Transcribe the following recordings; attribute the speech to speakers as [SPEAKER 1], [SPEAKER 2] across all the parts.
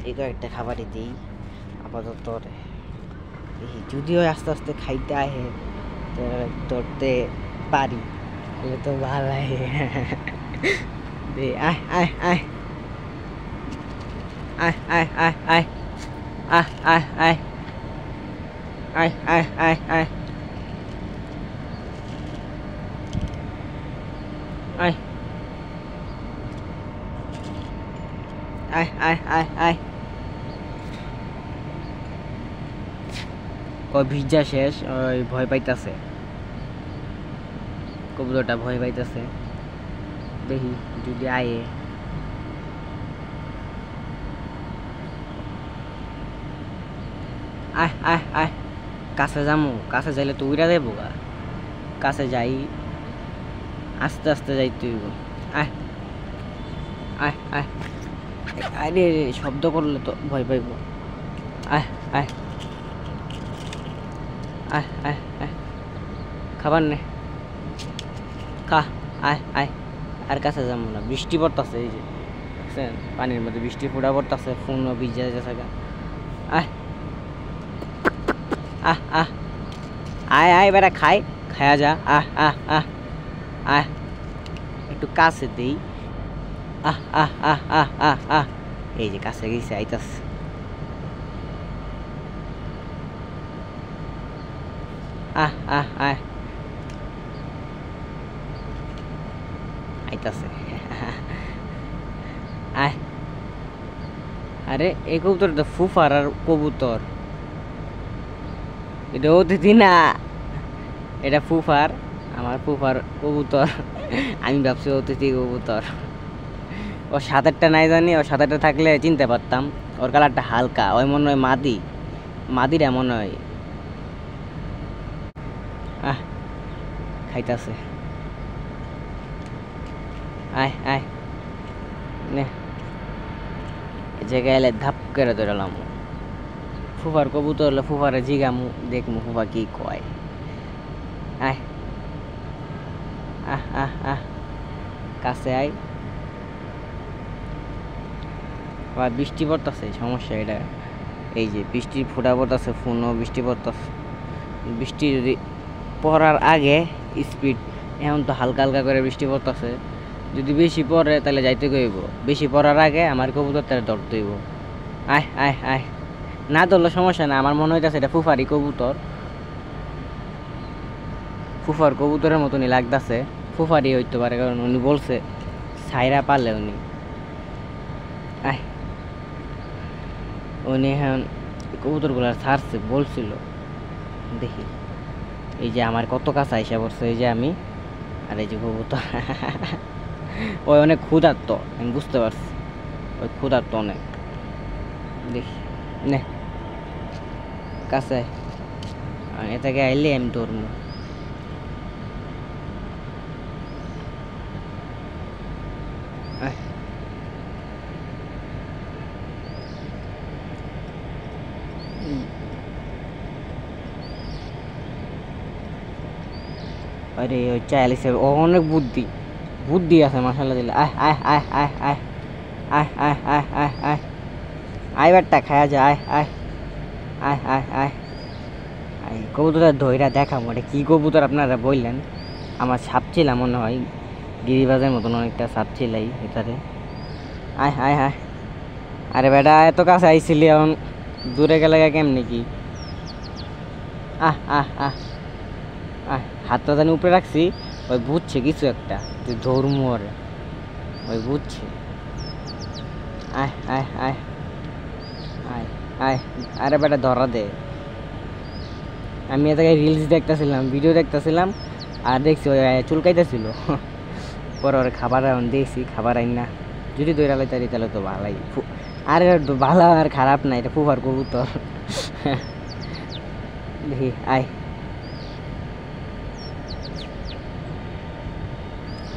[SPEAKER 1] গুটি কয়েকটা খাবারই দিই আপাতত। যদিও আস্তে আস্তে খাইতে আহে ধরতে পারি তাহলে তো ভালো দে। আয় আয় আয় আয় আয় আয় আয় আয় আয় আয় আয় আয় আয় আয় আয় আয় আয় আয় আয় ভিজা শেষ, ওই ভয় পাইতেছে কবুতরটা, ভয় পাইতেছে। দেখি যদি আয়ে। আয় আয় আয় কাছে যামু, কাছে যাইলে তো উইরা দেবো গা। কাছে যাই, আস্তে আস্তে যাইতে হইব। আয় আয় আয় আরে শব্দ করলে তো ভয় পাইব। আয় আয় আয় আয় আয় খাবার নে, খা। আয় আয় আর কাছে যাবো না, বৃষ্টি পড়তেছে। এই যে দেখছেন পানির মধ্যে বৃষ্টি ফোঁটা পড়তেছে, ফোনও ভিজে যাচ্ছে। আয় আহ আহ আয় আয় বেটা খায়, খায়া যা। আহ আহ আহ আয় একটু কাছে দেই। আহ আহ আহ আহ আহ আহ এই যে কাছে গেছে, আইতাছে। আহ আহ আয় আইতাছে। আয় আরে এই কবুতর তো ফুফার আর কবুতর, এটা অতিথি না, এটা ফুফার, আমার ফুফার কবুতর। আমি ভাবছি অতিথি কবুতর। ওর সাঁতারটা নাই জানি, ওর সাঁতারটা থাকলে চিনতে পারতাম। ওর কালারটা হালকা, ওই মনে হয় মাদি, মাদির এমন হয়। আহ খাইতাছে। আয় আয় নে, এই জায়গায় এলে ধাপ করে ধরলাম। ফুফার কবুতর হলে ফুফারে জিগামু, দেখমু ফুফা কি কয়। আয় আহ আহ আহ কাছে আয়। আবার বৃষ্টি পড়তেছে, সমস্যা এটা। এই যে বৃষ্টি ফোঁটা পড়তেছে, ফোনও বৃষ্টি পড়তেছে। বৃষ্টি যদি পড়ার আগে স্পিড, এখন তো হালকা হালকা করে বৃষ্টি পড়তেছে, যদি বেশি পড়ে তাহলে যাইতে গইব। বেশি পড়ার আগে আমার কবুতর তাহলে ধরতে হইব। আয় আয় আয় না ধরলে সমস্যা না, আমার মনে হইতেছে এটা ফুফারি কবুতর, ফুফার কবুতরের মতনই লাগতেছে। ফুফারি হইতে পারে, কারণ উনি বলছে ছাইরা পালে উনি। আয় উনি এখন কবুতরগুলো ছাড়ছে বলছিল, দেখি। এই যে আমার কত কাছে আইসা পড়ছে, এই যে আমি আর এই যে কবুতর। ওই অনেক ক্ষুধার্ত, আমি বুঝতে পারছি, ওই ক্ষুধার্ত অনেক। দেখি নে কাছে এটাকে আইলে আমি ধরবো। আরে ওই চাইলিসের অনেক বুদ্ধি, বুদ্ধি আছে মাশাআল্লাহ দিলে। আয় আয় আয় আয় আয় আয় আয় আয় আয় আয় আয় বেটা খায়া যা। আয় আয় আয় আয় আয় আয় কবুতরের ধৈরা দেখাবো এটা কি কবুতর আপনারা বললেন। আমার সাপ ছিলাম মনে হয়, গিরিবাজের মতন অনেকটা সাপ ছিলাই এটারে। আয় আয় আয় আরে বেটা এত কাছে আইছিলি, এখন দূরে গেলে কেমনি কি? আহ আহ আহ আহ হাতটা জানি উপরে রাখছি, ওই বুঝছে কিছু একটা যে ধর্ম, ওই বুঝছে। আয় আয় আয় আয় আয় আরে বেটা ধরা দে। আমি এটাকে রিলস দেখতেছিলাম, ভিডিও দেখতেছিলাম, আর দেখছি ওই চুলকাইতেছিল। পরে ওর খাবার এখন দেখছি, খাবার আইন না যদি দৈরা লাইতারি তাহলে তো ভালাই। আরে ভালো আর খারাপ না, এটা ফুফার কবুতর। দেখি আয়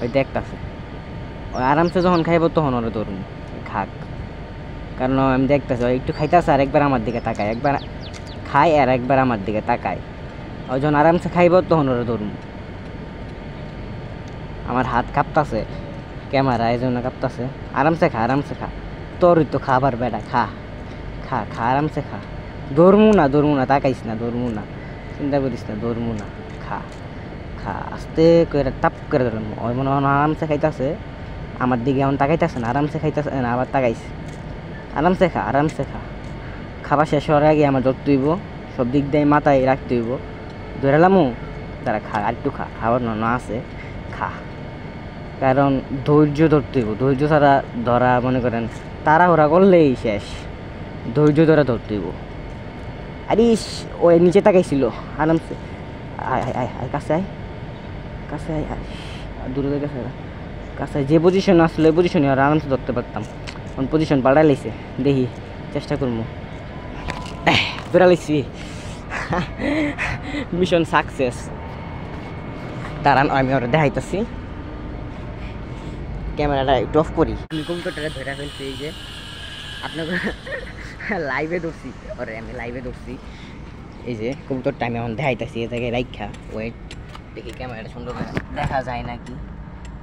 [SPEAKER 1] ওই দেখতেছে, ওই আরামসে যখন খাইব তখন ওরা ধরুন খাক। কারণ আমি দেখতেছি ওই একটু খাইতেছে আর একবার আমার দিকে তাকায়, একবার খায় আর একবার আমার দিকে তাকায়। ওই যখন আরামসে খাইব তখন ওরা ধরুন। আমার হাত কাঁপতাছে, ক্যামেরা এই জন্য কাঁপতাছে। আরামসে খা, আরামসে খা, তোরই তো খাবার বেটা, খা। খা খা আরামসে খা, ধরমু না, তাকাইস না, ধরমু না, চিন্তা করিস না, ধরমু না, খা খা আস্তে করে টাপ করে ধরলাম। ওই মনে হয় আরামসে খাইতেছে, আমার দিকে এমন তাকাইতেছে না, আরামসে খাইতেছে না, আবার তাকাইছে। আরামসে খা, আরামসে খা, খাবার শেষ হওয়ার আগে আমার ধরতে হইব, সব দিক দিয়ে মাথায় রাখতে হইব। ধরালামু তারা খা, আর একটু খা, খাবার না আছে খা, কারণ ধৈর্য ধরতে হইব। ধৈর্য ছাড়া ধরা মনে করেন তাড়াহুড়া করলেই শেষ, ধৈর্য ধরে ধরতে হইব। আরিস ওই নিচে তাকাইছিল, আরামসে আয় আয় আয় আয়, কাছে আয়, কাছে আয়, আয় দূরে কাছে কাছে, যে পজিশন আসলে ওই পজিশনে আর আরামসে ধরতে পারতাম, কোন পজিশন পাল্টাই লাইছে, দেখি চেষ্টা করবো। ধরে লাইছি, মিশন সাকসেস। দাঁড়ান আমি ওরা দেখাইতেছি, ক্যামেরাটা একটু অফ করি। আমি কবুতরটা ধরে ফেলছি, এই যে আপনাকে লাইভে ধরছি, ওরে আমি লাইভে ধরছি। এই যে কবুতরটা আমি এখন দেখাইতেছি, এ জায়গায় রাইখা, ওয়েট দেখি ক্যামেরাটা সুন্দর করে দেখা যায় নাকি।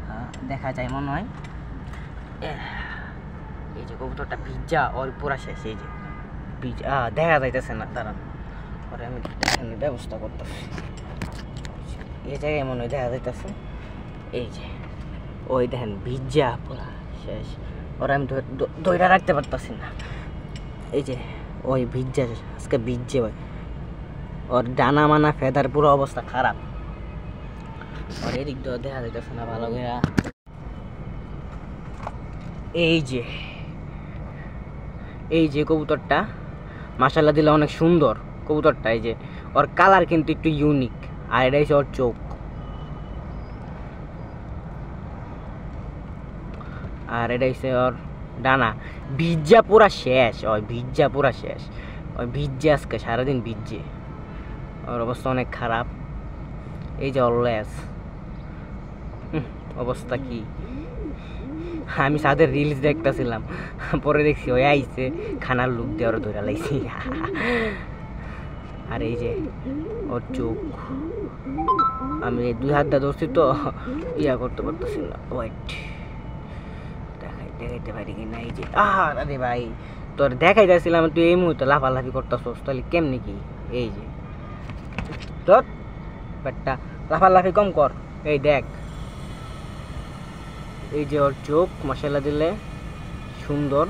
[SPEAKER 1] হ্যাঁ দেখা যায় মনে হয়। এই যে কবুতরটা ভিজা, ওর পুরা শেষ, এই যে ভিজা, দেখা যাইতেছে না, দাঁড়ান ওরে আমি দেখানোর ব্যবস্থা করতেছি। এই জায়গায় মনে হয় দেখা যাইতেছে, এই যে ওই দেখেন ভিজা পুরা শেষ, ওরা আমি ধৈর্য রাখতে পারতেছি না। এই যে ওই ভিজা আজকে ভিজছে, ওই ওর ডানা মানা ফেদার পুরো অবস্থা খারাপ, আর এদিক দিয়ে দেখা যাইতেছে না ভালো করে। এই যে কবুতরটা মাশাআল্লাহ দিলে অনেক সুন্দর কবুতরটা। এই যে ওর কালার কিন্তু একটু ইউনিক, আর এটা হচ্ছে ওর চোখ, আর এটা হচ্ছে ওর ডানা। ভিজা পুরা শেষ, ওই ভিজা পুরা শেষ, ওই ভিজে আজকে সারাদিন ভিজে, ওর অবস্থা অনেক খারাপ। এই যে অলওয়েজ অবস্থা কি, আমি সাদের রিলস দেখতেছিলাম, পরে দেখছি ওই আইছে খানার লুক দিয়ে ওরা ধরে লাইছি। আর এই যে ওর চোখ, আমি 2 হাত দিয়ে ধরছি তো ইয়া করতে পারতেছি না, ওয়েট দেখাইতে পারি কিনা। এই যে আরে ভাই তোর দেখাইতেছিলাম, তুই এই মুহূর্তে লাফালাফি করতেছস, তাহলে কেমনি কি? এই যে তোর ব্যাটটা লাফালাফি কম কর, এই দেখ, এই যে ওর চোখ মাশাআল্লাহ দিলে সুন্দর।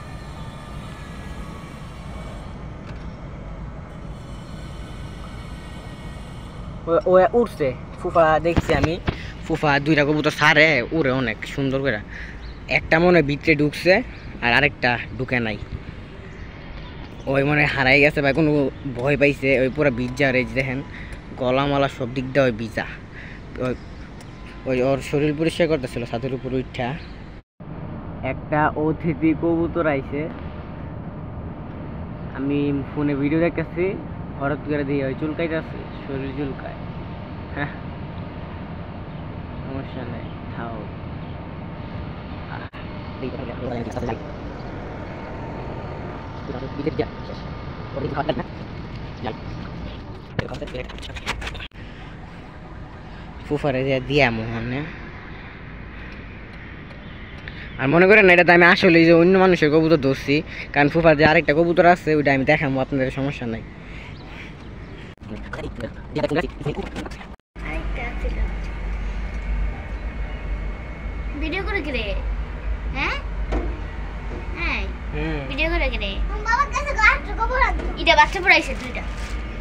[SPEAKER 1] ও উড়ছে, ফুফা দেখছি আমি, ফুফা 2টা কবুতর সারে উড়ে অনেক সুন্দর করে, একটা মনে ভিতরে ঢুকছে আর আরেকটা ঢুকে নাই, ওই মনে হারাই গেছে বা কোনো ভয় পাইছে, ওই পুরো ভিজা। আর এই যে দেখেন গলামালা সব দিক দিয়ে ওই ভিজা, ওই ওর শরীর পরিষ্কার করতেছিল ছাদের উপর উঠা। একটা অতিথি কবুতর আইছে, আমি ফোনে ভিডিও দেখতেছি, হঠাৎ করে দিয়ে ওই চুলকাইতেছে, শরীর চুলকায়। হ্যাঁ সমস্যা নেই, থাও। ফুফারে দিয়া মোহনে, আর মনে করেন না এটা আমি আসলে যে অন্য মানুষের কবুতর ধরছি, কারণ ফুফার যে আরেকটা কবুতর আছে ওইটা আমি দেখাবো আপনাদের, সমস্যা নাই।
[SPEAKER 2] ভিডিও করে কি রে? হ্যাঁ ভিডিও করে কি রে? বাবার কাছে গাছটা কবর আছে, এটা বাচ্চা পড়াইছে 2টা,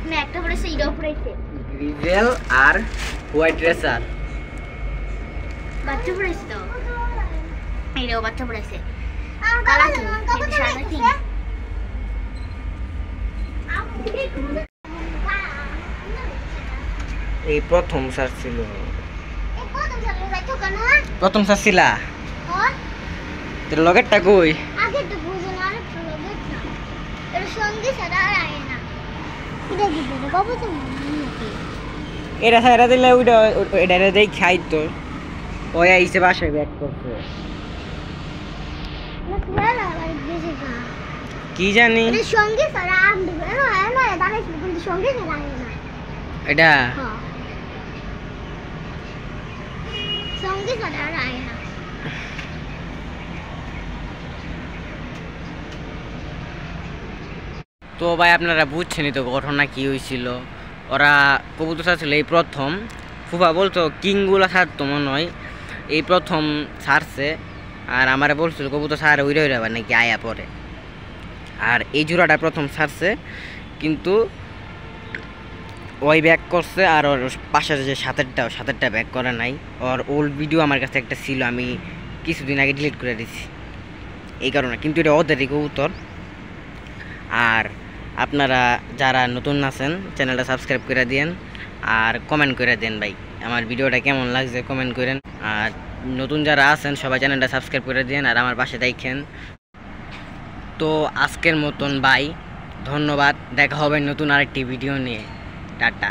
[SPEAKER 2] না একটা পড়াইছে, এটাও পড়াইছে,
[SPEAKER 1] গ্রিজেল আর হোয়াইট রেসার
[SPEAKER 2] বাচ্চা পড়াইছে তো, এটাও বাচ্চা পড়াইছে। কালার কি সাদা কি?
[SPEAKER 1] এই প্রথম সার ছিল, প্রথম সার ছিলা, তোর লগেরটা কই?
[SPEAKER 2] আগেরটা বুঝো না, আরেকটা লগের না, এর সঙ্গে সাদা আর আয় না, এটা কি বলে বাবু তুমি?
[SPEAKER 1] এটা সাইরা দিলে ওইটা এটা দেই খাই তো, ওই আইছে বাসায় ব্যাক করছে, কি জানি
[SPEAKER 2] এর সঙ্গে সাদা আম দিবে না, না দাঁড়াইছে কিন্তু সঙ্গে সাদা আয় না,
[SPEAKER 1] এটা
[SPEAKER 2] সঙ্গে সাদা আর আয় না।
[SPEAKER 1] তো ভাই আপনারা বুঝছেনই তো ঘটনা কি হয়েছিল। ওরা কবুতর ছাড়ছিল এই প্রথম, ফুফা বলতো কিংগুলো ছাড়তো মনে হয়, এই প্রথম ছাড়ছে। আর আমারে বলছিল কবুতর ছাড়ে উইরা উইরা আবার নাকি আয়া পরে। আর এই জোড়াটা প্রথম ছাড়ছে, কিন্তু ওই ব্যাক করছে। আর ওর পাশের যে সাতেরটা ব্যাক করে নাই। ওর ওল্ড ভিডিও আমার কাছে একটা ছিল, আমি কিছুদিন আগে ডিলিট করে দিছি এই কারণে। কিন্তু এটা ওদেরই কবুতর। আর আপনারা যারা নতুন আছেন চ্যানেলটা সাবস্ক্রাইব করে দিন আর কমেন্ট করে দেন ভাই আমার ভিডিওটা কেমন লাগছে কমেন্ট করেন। আর নতুন যারা আছেন সবাই চ্যানেলটা সাবস্ক্রাইব করে দিন আর আমার পাশে দেখেন। তো আজকের মতন বাই, ধন্যবাদ, দেখা হবে নতুন আরেকটি ভিডিও নিয়ে। টাটা।